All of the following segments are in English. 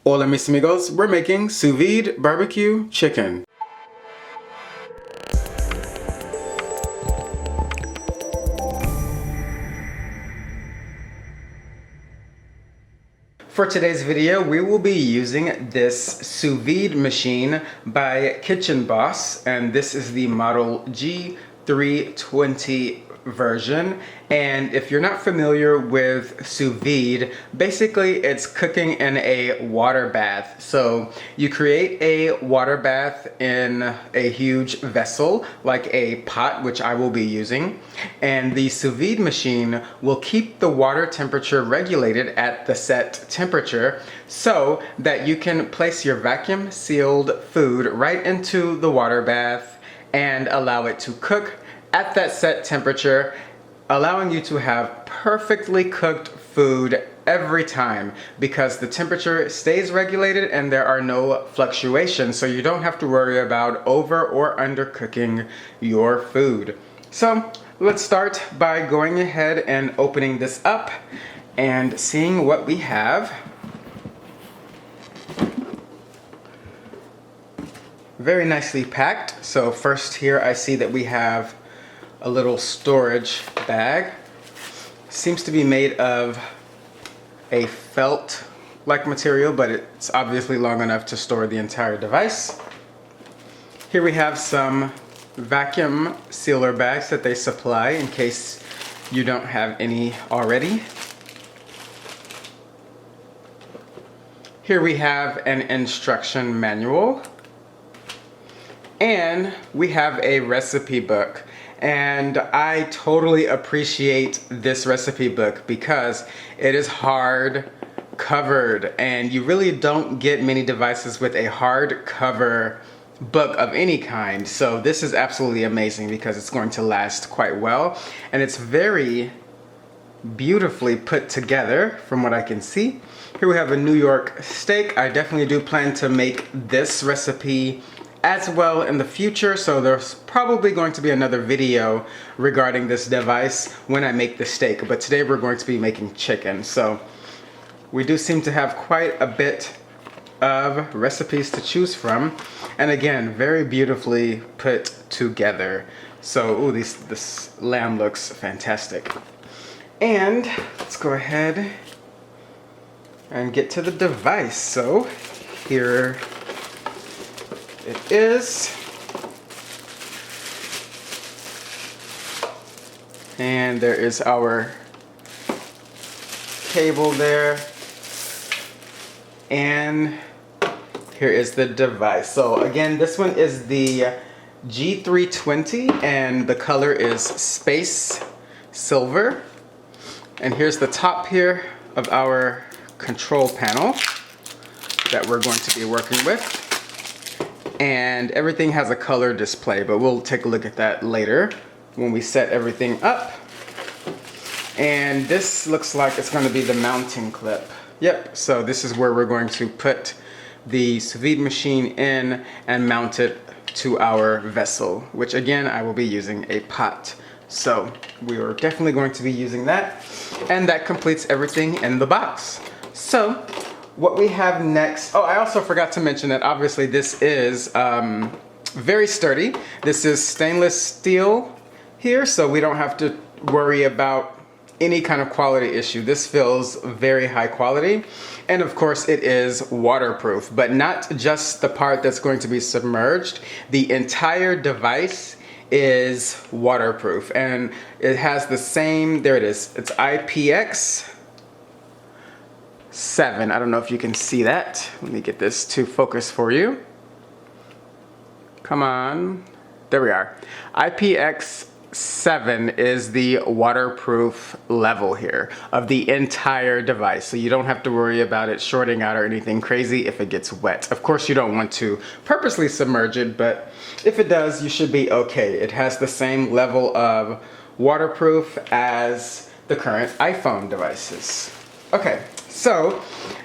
Hola mis amigos, we're making sous vide barbecue chicken. For today's video, we will be using this sous vide machine by KitchenBoss, and this is the model G320 version. And if you're not familiar with sous vide, basically it's cooking in a water bath. So you create a water bath in a huge vessel, like a pot, which I will be using. And the sous vide machine will keep the water temperature regulated at the set temperature so that you can place your vacuum sealed food right into the water bath and allow it to cook at that set temperature, allowing you to have perfectly cooked food every time because the temperature stays regulated and there are no fluctuations, so you don't have to worry about over or under cooking your food. So let's start by going ahead and opening this up and seeing what we have. Very nicely packed. So first here I see that we have a little storage bag. Seems to be made of a felt-like material, but it's obviously long enough to store the entire device. Here we have some vacuum sealer bags that they supply in case you don't have any already. Here we have an instruction manual. And we have a recipe book. And I totally appreciate this recipe book because it is hard covered, and you really don't get many devices with a hard cover book of any kind. So this is absolutely amazing because it's going to last quite well, and it's very beautifully put together from what I can see. Here we have a New York steak. I definitely do plan to make this recipe as well in the future, so there's probably going to be another video regarding this device when I make the steak, but today we're going to be making chicken. So we do seem to have quite a bit of recipes to choose from, and again, very beautifully put together. So ooh, this lamb looks fantastic. And let's go ahead and get to the device. So here it is. And there is our cable there. And here is the device. So again, this one is the G320 and the color is Space Silver. And here's the top here of our control panel that we're going to be working with. And everything has a color display, but we'll take a look at that later when we set everything up. And this looks like it's going to be the mounting clip. Yep, so this is where we're going to put the sous vide machine in and mount it to our vessel, which again, I will be using a pot. So we are definitely going to be using that. And that completes everything in the box. So what we have next, oh, I also forgot to mention that obviously this is very sturdy. This is stainless steel here, so we don't have to worry about any kind of quality issue. This feels very high quality. And of course it is waterproof, but not just the part that's going to be submerged. The entire device is waterproof, and it has the same, there it is, it's IPX7. I don't know if you can see that. Let me get this to focus for you. Come on. There we are. IPX7 is the waterproof level here of the entire device. So you don't have to worry about it shorting out or anything crazy if it gets wet. Of course, you don't want to purposely submerge it, but if it does, you should be okay. It has the same level of waterproof as the current iPhone devices. Okay. So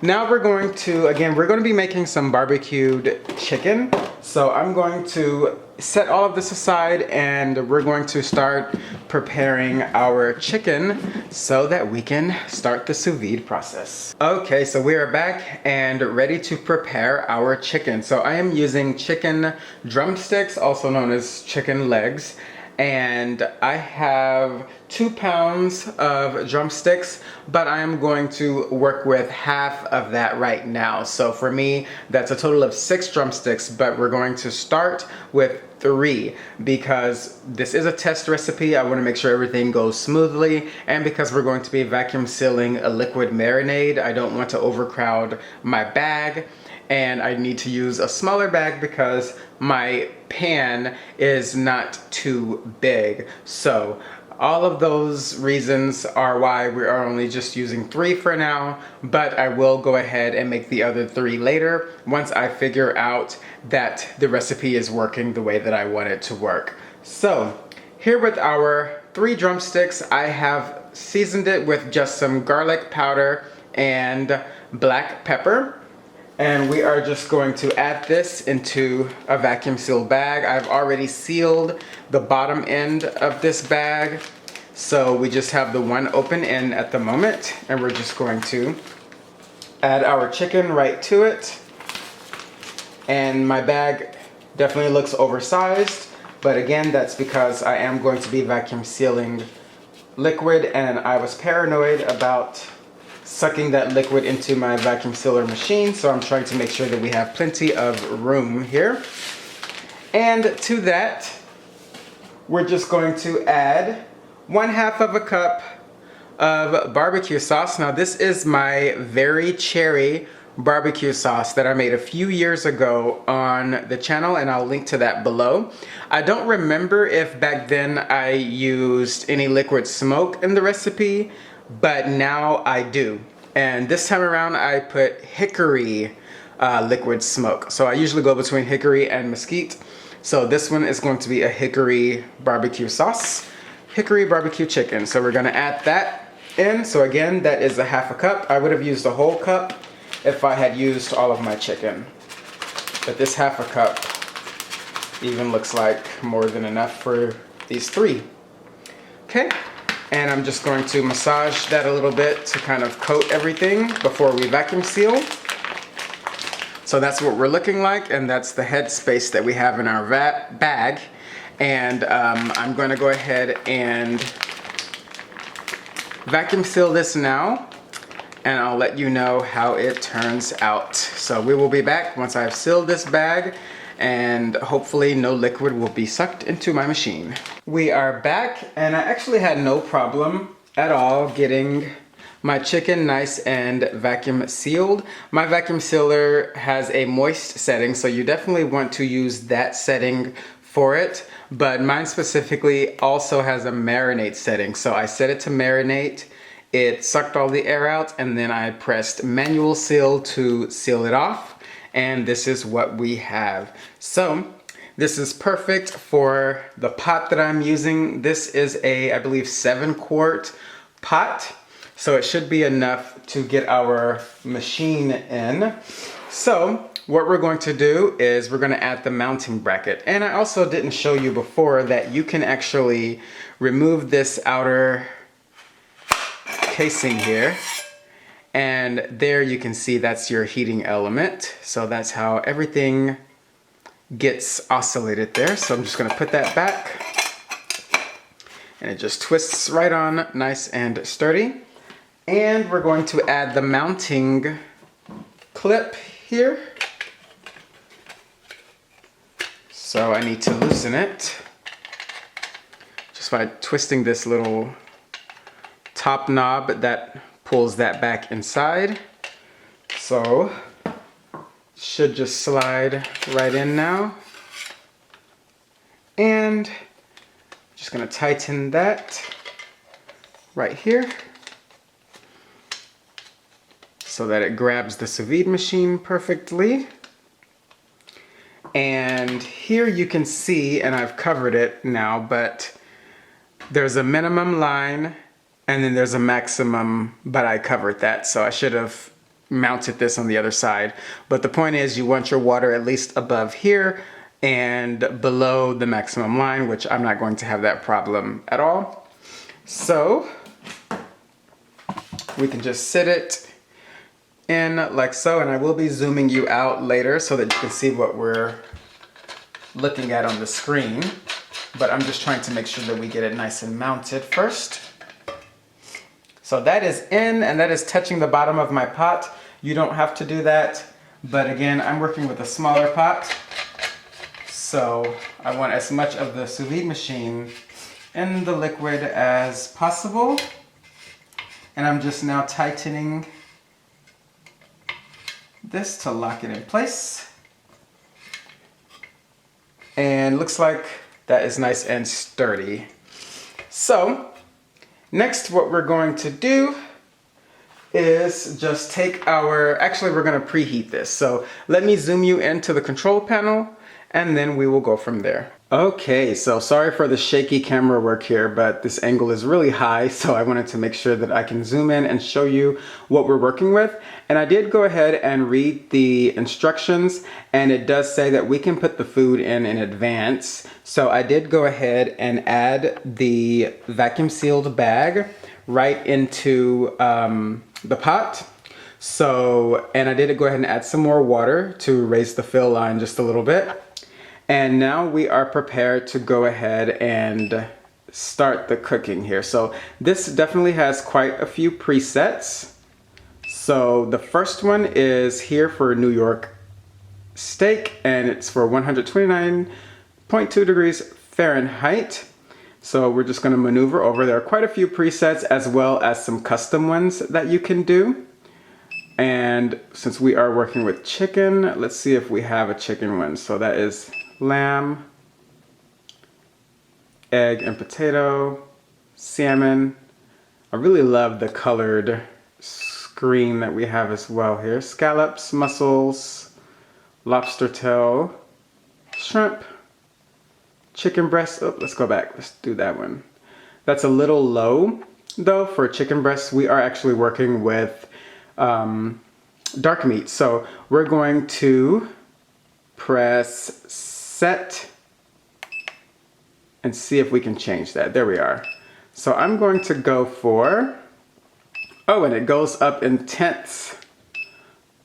now we're going to, again, we're going to be making some barbecued chicken. So I'm going to set all of this aside and we're going to start preparing our chicken so that we can start the sous vide process. Okay, so we are back and ready to prepare our chicken. So I am using chicken drumsticks, also known as chicken legs. And I have 2 pounds of drumsticks, but I am going to work with half of that right now. So for me, that's a total of 6 drumsticks, but we're going to start with 3 because this is a test recipe. I want to make sure everything goes smoothly, and because we're going to be vacuum sealing a liquid marinade, I don't want to overcrowd my bag. And I need to use a smaller bag because my pan is not too big. So all of those reasons are why we are only just using 3 for now, but I will go ahead and make the other 3 later once I figure out that the recipe is working the way that I want it to work. So here with our 3 drumsticks, I have seasoned it with just some garlic powder and black pepper. And we are just going to add this into a vacuum sealed bag. I've already sealed the bottom end of this bag. So we just have the one open end at the moment. And we're just going to add our chicken right to it. And my bag definitely looks oversized. But again, that's because I am going to be vacuum sealing liquid and I was paranoid about sucking that liquid into my vacuum sealer machine, so I'm trying to make sure that we have plenty of room here. And to that, we're just going to add 1/2 of a cup of barbecue sauce. Now this is my very cherry barbecue sauce that I made a few years ago on the channel, and I'll link to that below. I don't remember if back then I used any liquid smoke in the recipe, but now I do. And this time around I put hickory liquid smoke. So I usually go between hickory and mesquite. So this one is going to be a hickory barbecue sauce, hickory barbecue chicken. So we're gonna add that in. So again, that is 1/2 cup. I would have used a whole cup if I had used all of my chicken. But this 1/2 cup even looks like more than enough for these 3. Okay. And I'm just going to massage that a little bit to kind of coat everything before we vacuum seal. So that's what we're looking like, and that's the head space that we have in our bag. And I'm going to go ahead and vacuum seal this now, and I'll let you know how it turns out. So we will be back once I've sealed this bag, and hopefully no liquid will be sucked into my machine. We are back, and I actually had no problem at all getting my chicken nice and vacuum sealed. My vacuum sealer has a moist setting, so you definitely want to use that setting for it, but mine specifically also has a marinate setting. So I set it to marinate, it sucked all the air out, and then I pressed manual seal to seal it off. And this is what we have. So this is perfect for the pot that I'm using. This is a, I believe, 7-quart pot. So it should be enough to get our machine in. So what we're going to do is we're gonna add the mounting bracket. And I also didn't show you before that you can actually remove this outer casing here. And there you can see that's your heating element. So that's how everything gets oscillated there. So I'm just gonna put that back. And it just twists right on, nice and sturdy. And we're going to add the mounting clip here. So I need to loosen it just by twisting this little top knob that pulls that back inside. So should just slide right in now. And just gonna tighten that right here so that it grabs the sous vide machine perfectly. And here you can see, and I've covered it now, but there's a minimum line and then there's a maximum, but I covered that, so I should have mounted this on the other side. But the point is, you want your water at least above here, and below the maximum line, which I'm not going to have that problem at all. So we can just sit it in like so, and I will be zooming you out later so that you can see what we're looking at on the screen. But I'm just trying to make sure that we get it nice and mounted first. So that is in, and that is touching the bottom of my pot. You don't have to do that, but again, I'm working with a smaller pot. So I want as much of the sous vide machine in the liquid as possible. And I'm just now tightening this to lock it in place. And looks like that is nice and sturdy. So next, what we're going to do is just take our, actually we're gonna preheat this. So let me zoom you into the control panel and then we will go from there. Okay, so sorry for the shaky camera work here, but this angle is really high, so I wanted to make sure that I can zoom in and show you what we're working with. And I did go ahead and read the instructions, and it does say that we can put the food in advance. So I did go ahead and add the vacuum sealed bag right into the pot. So, and I did go ahead and add some more water to raise the fill line just a little bit. And now we are prepared to go ahead and start the cooking here. So this definitely has quite a few presets. So the first one is here for New York steak, and it's for 129.2 degrees Fahrenheit. So we're just gonna maneuver over. There are quite a few presets as well as some custom ones that you can do. And since we are working with chicken, let's see if we have a chicken one. So that is lamb, egg and potato, salmon. I really love the colored screen that we have as well here. Scallops, mussels, lobster tail, shrimp, chicken breast. Oh, let's go back. Let's do that one. That's a little low though for chicken breasts. We are actually working with dark meat. So we're going to press set and see if we can change that. There we are. So I'm going to go for, oh, and it goes up in tenths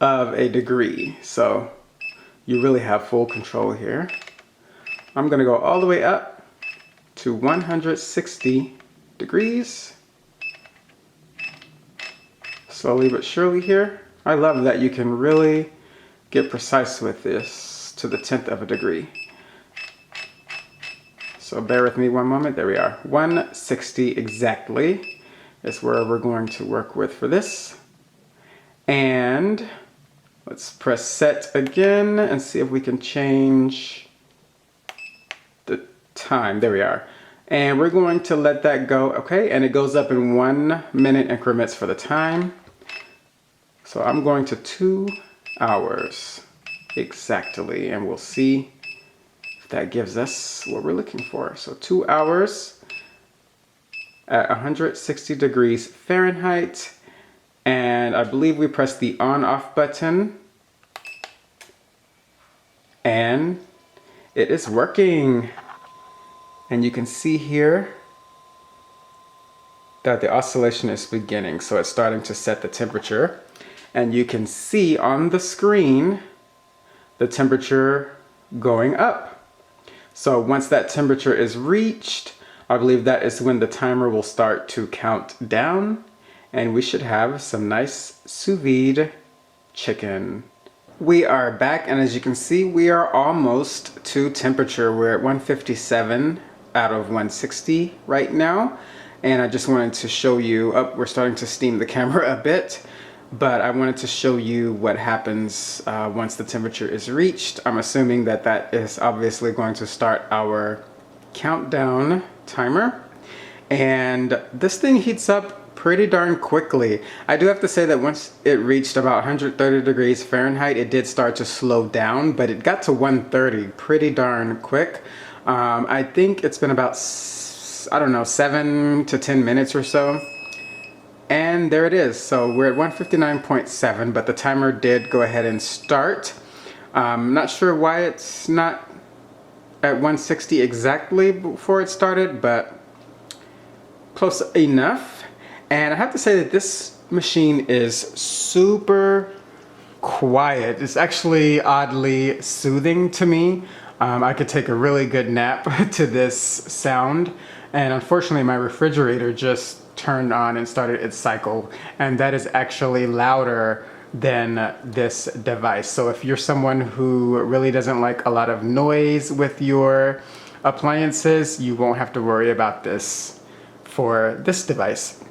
of a degree. So you really have full control here. I'm gonna go all the way up to 160 degrees. Slowly but surely here. I love that you can really get precise with this to the 10th of a degree. So bear with me one moment. There we are. 160 exactly is where we're going to work with for this. And let's press set again and see if we can change the time. There we are. And we're going to let that go. Okay, and it goes up in 1 minute increments for the time. So I'm going to 2 hours exactly, and we'll see if that gives us what we're looking for. So 2 hours at 160 degrees Fahrenheit, and I believe we press the on-off button, and it is working. And you can see here that the oscillation is beginning, so it's starting to set the temperature. And you can see on the screen the temperature going up. So once that temperature is reached, I believe that is when the timer will start to count down, and we should have some nice sous vide chicken. We are back, and as you can see, we are almost to temperature. We're at 157 out of 160 right now. And I just wanted to show you, we're starting to steam the camera a bit, but I wanted to show you what happens once the temperature is reached. I'm assuming that that is obviously going to start our countdown timer. And this thing heats up pretty darn quickly. I do have to say that once it reached about 130 degrees Fahrenheit, it did start to slow down, but it got to 130 pretty darn quick. I think it's been about, I don't know, 7 to 10 minutes or so. And there it is. So we're at 159.7, but the timer did go ahead and start. Not sure why it's not at 160 exactly before it started, but close enough. And I have to say that this machine is super quiet. It's actually oddly soothing to me. I could take a really good nap to this sound. And unfortunately, my refrigerator just turned on and started its cycle, and that is actually louder than this device. So if you're someone who really doesn't like a lot of noise with your appliances, you won't have to worry about this for this device.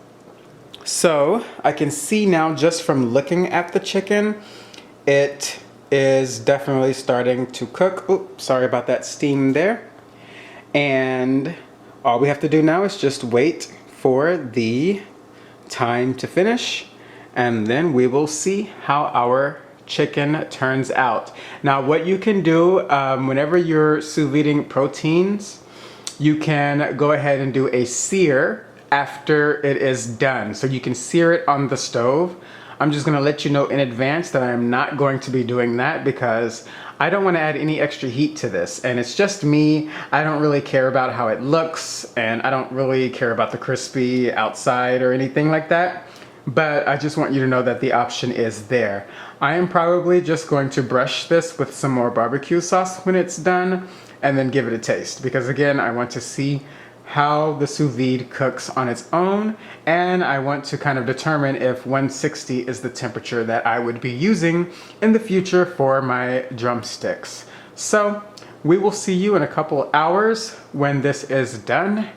So I can see now just from looking at the chicken, it is definitely starting to cook. Oops, sorry about that steam there. And all we have to do now is just wait for the time to finish, and then we will see how our chicken turns out. Now, what you can do whenever you're sous videing proteins, you can go ahead and do a sear after it is done. So you can sear it on the stove. I'm just gonna let you know in advance that I'm not going to be doing that because I don't want to add any extra heat to this, and it's just me. I don't really care about how it looks, and I don't really care about the crispy outside or anything like that, but I just want you to know that the option is there. I am probably just going to brush this with some more barbecue sauce when it's done and then give it a taste, because again, I want to see how the sous vide cooks on its own, and I want to kind of determine if 160 is the temperature that I would be using in the future for my drumsticks. So we will see you in a couple hours when this is done,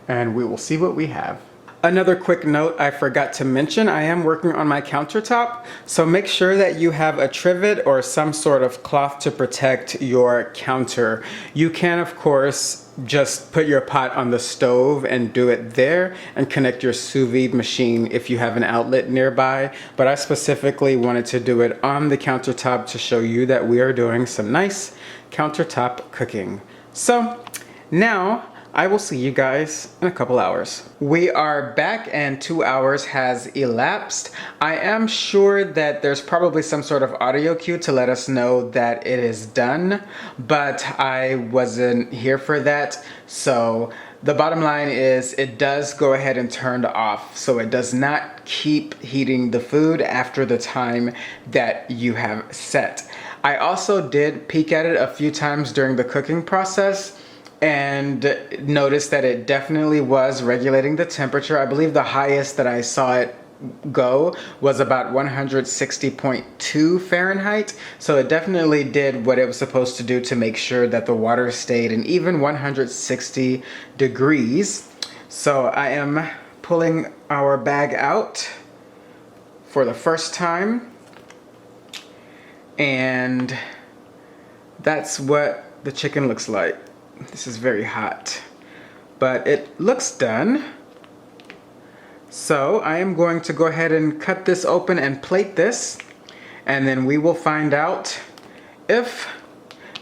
and we will see what we have. Another quick note I forgot to mention, I am working on my countertop, so make sure that you have a trivet or some sort of cloth to protect your counter. You can, of course, just put your pot on the stove and do it there and connect your sous vide machine if you have an outlet nearby, but I specifically wanted to do it on the countertop to show you that we are doing some nice countertop cooking. So now I will see you guys in a couple hours. We are back and 2 hours has elapsed. I am sure that there's probably some sort of audio cue to let us know that it is done, but I wasn't here for that. So the bottom line is it does go ahead and turn off. So it does not keep heating the food after the time that you have set. I also did peek at it a few times during the cooking process and noticed that it definitely was regulating the temperature. I believe the highest that I saw it go was about 160.2 Fahrenheit. So it definitely did what it was supposed to do to make sure that the water stayed in even 160 degrees. So I am pulling our bag out for the first time, and that's what the chicken looks like. This is very hot, but it looks done. So I am going to go ahead and cut this open and plate this, and then we will find out if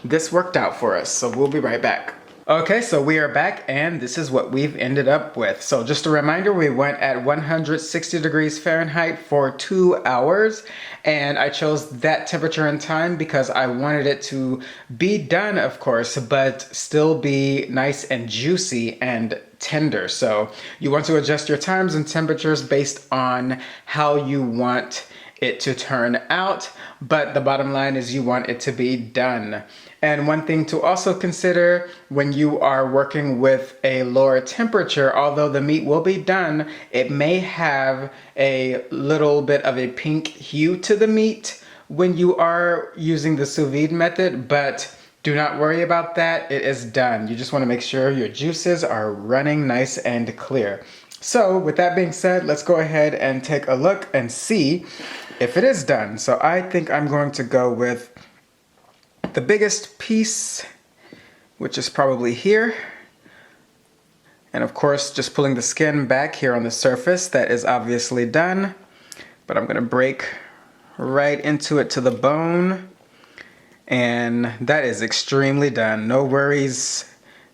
this worked out for us. So we'll be right back. Okay, so we are back, and this is what we've ended up with. So just a reminder, we went at 160 degrees Fahrenheit for 2 hours, and I chose that temperature and time because I wanted it to be done, of course, but still be nice and juicy and tender. So you want to adjust your times and temperatures based on how you want it to turn out, but the bottom line is you want it to be done. And one thing to also consider when you are working with a lower temperature, although the meat will be done, it may have a little bit of a pink hue to the meat when you are using the sous vide method, but do not worry about that. It is done. You just want to make sure your juices are running nice and clear. So with that being said, let's go ahead and take a look and see if it is done. So I think I'm going to go with the biggest piece, which is probably here. And of course, just pulling the skin back here on the surface, that is obviously done. But I'm gonna break right into it to the bone. And that is extremely done. No worries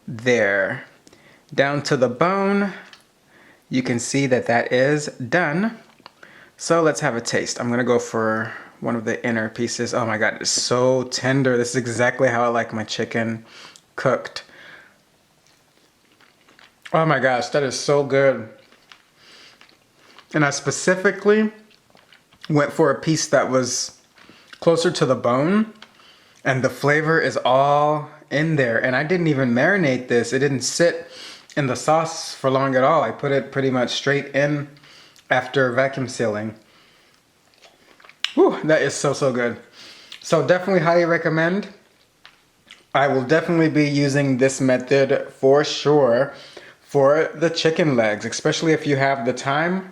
there. Down to the bone, you can see that that is done. So let's have a taste. I'm gonna go for one of the inner pieces. Oh my God, it's so tender. This is exactly how I like my chicken. cooked. Oh my gosh, that is so good. And I specifically went for a piece that was closer to the bone, and the flavor is all in there. And I didn't even marinate this. It didn't sit in the sauce for long at all. I put it pretty much straight in after vacuum sealing. Whew, that is so, so good. So definitely highly recommend. I will definitely be using this method for sure for the chicken legs, especially if you have the time.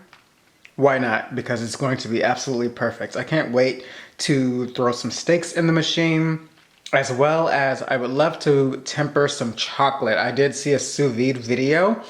Why not? Because it's going to be absolutely perfect. I can't wait to throw some steaks in the machine, as well as I would love to temper some chocolate. I did see a sous vide video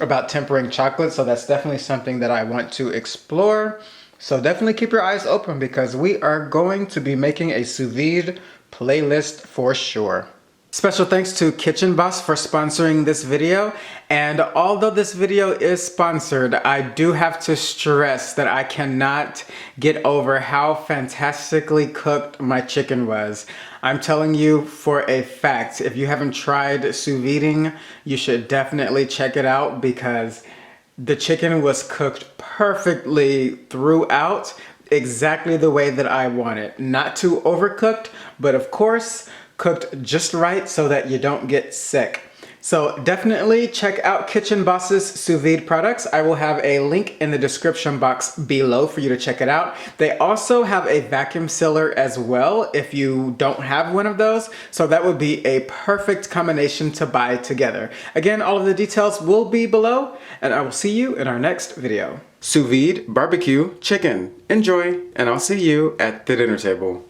about tempering chocolate, so that's definitely something that I want to explore. So definitely keep your eyes open because we are going to be making a sous vide playlist for sure. Special thanks to KitchenBoss for sponsoring this video. And although this video is sponsored, I do have to stress that I cannot get over how fantastically cooked my chicken was. I'm telling you for a fact, if you haven't tried sous videing, you should definitely check it out because the chicken was cooked perfectly throughout, exactly the way that I want it. Not too overcooked, but of course, cooked just right so that you don't get sick. So definitely check out KitchenBoss's sous vide products. I will have a link in the description box below for you to check it out. They also have a vacuum sealer as well if you don't have one of those. So that would be a perfect combination to buy together. Again, all of the details will be below and I will see you in our next video. Sous vide barbecue chicken. Enjoy, and I'll see you at the dinner table.